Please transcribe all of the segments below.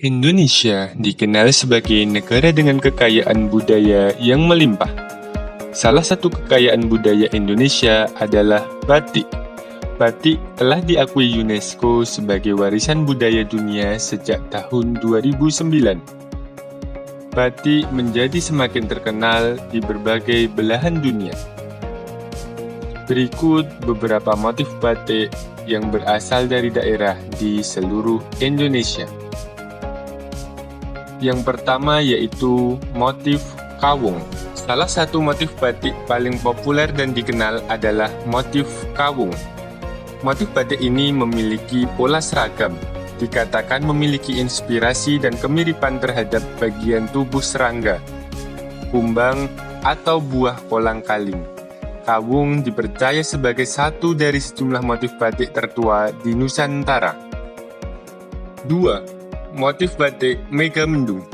Indonesia dikenal sebagai negara dengan kekayaan budaya yang melimpah. Salah satu kekayaan budaya Indonesia adalah batik. Batik telah diakui UNESCO sebagai warisan budaya dunia sejak tahun 2009. Batik menjadi semakin terkenal di berbagai belahan dunia. Berikut beberapa motif batik yang berasal dari daerah di seluruh Indonesia. Yang pertama yaitu motif kawung. Salah satu motif batik paling populer dan dikenal adalah motif kawung. Motif batik ini memiliki pola seragam, dikatakan memiliki inspirasi dan kemiripan terhadap bagian tubuh serangga, kumbang, atau buah kolang-kaling. Kawung dipercaya sebagai satu dari sejumlah motif batik tertua di Nusantara. 2. Motif batik Megamendung.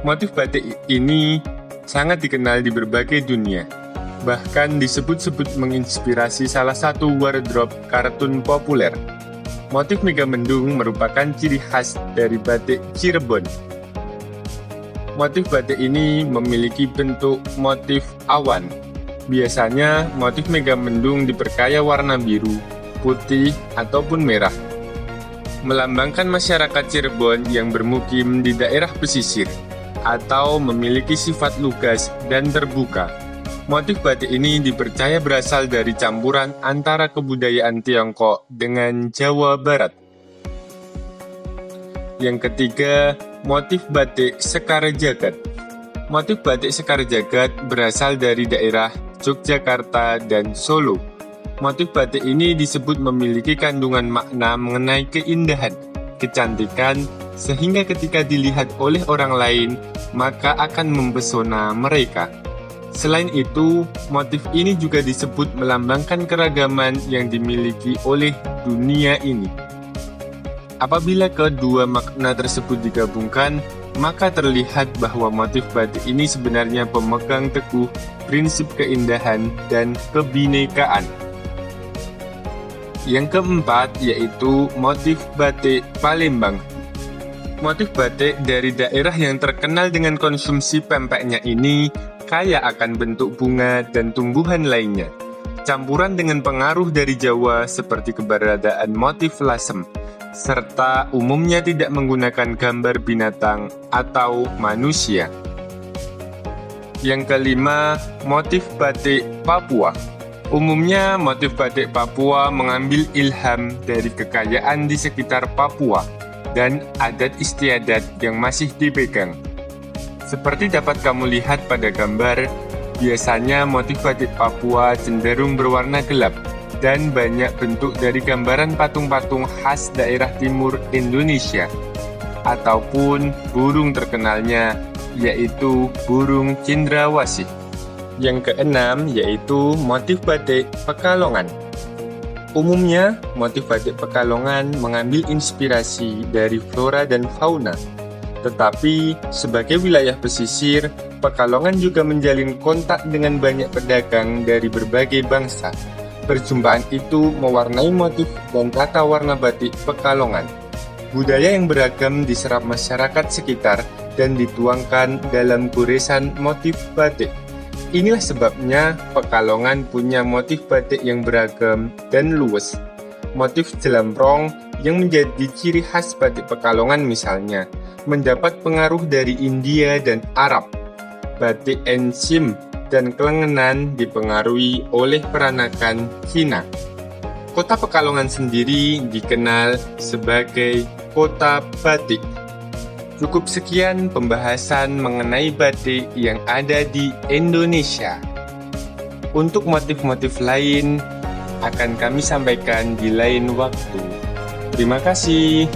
Motif batik ini sangat dikenal di berbagai dunia. Bahkan disebut-sebut menginspirasi salah satu wardrobe kartun populer. Motif Megamendung merupakan ciri khas dari batik Cirebon. Motif batik ini memiliki bentuk motif awan. Biasanya motif Megamendung diperkaya warna biru, putih, ataupun merah, melambangkan masyarakat Cirebon yang bermukim di daerah pesisir atau memiliki sifat lugas dan terbuka. Motif batik ini dipercaya berasal dari campuran antara kebudayaan Tiongkok dengan Jawa Barat. Yang ketiga, motif batik Sekar Jagad. Motif batik Sekar Jagad berasal dari daerah Yogyakarta dan Solo. Motif batik ini disebut memiliki kandungan makna mengenai keindahan, kecantikan, sehingga ketika dilihat oleh orang lain, maka akan mempesona mereka. Selain itu, motif ini juga disebut melambangkan keragaman yang dimiliki oleh dunia ini. Apabila kedua makna tersebut digabungkan, maka terlihat bahwa motif batik ini sebenarnya pemegang teguh prinsip keindahan dan kebinekaan. Yang keempat yaitu motif batik Palembang. Motif batik dari daerah yang terkenal dengan konsumsi pempeknya ini kaya akan bentuk bunga dan tumbuhan lainnya. Campuran dengan pengaruh dari Jawa seperti keberadaan motif lasem, serta umumnya tidak menggunakan gambar binatang atau manusia. Yang kelima, motif batik Papua. Umumnya, motif batik Papua mengambil ilham dari kekayaan di sekitar Papua dan adat istiadat yang masih dipegang. Seperti dapat kamu lihat pada gambar, biasanya motif batik Papua cenderung berwarna gelap dan banyak bentuk dari gambaran patung-patung khas daerah timur Indonesia, ataupun burung terkenalnya, yaitu burung cendrawasih. Yang keenam yaitu motif batik Pekalongan. Umumnya, motif batik Pekalongan mengambil inspirasi dari flora dan fauna. Tetapi, sebagai wilayah pesisir, Pekalongan juga menjalin kontak dengan banyak pedagang dari berbagai bangsa. Perjumpaan itu mewarnai motif dan tata warna batik Pekalongan. Budaya yang beragam diserap masyarakat sekitar dan dituangkan dalam goresan motif batik. Inilah sebabnya Pekalongan punya motif batik yang beragam dan luwes. Motif jelamprong yang menjadi ciri khas batik Pekalongan misalnya, mendapat pengaruh dari India dan Arab. Batik ensim dan kelengenan dipengaruhi oleh peranakan Cina. Kota Pekalongan sendiri dikenal sebagai kota batik. Cukup sekian pembahasan mengenai batik yang ada di Indonesia. Untuk motif-motif lain akan kami sampaikan di lain waktu. Terima kasih.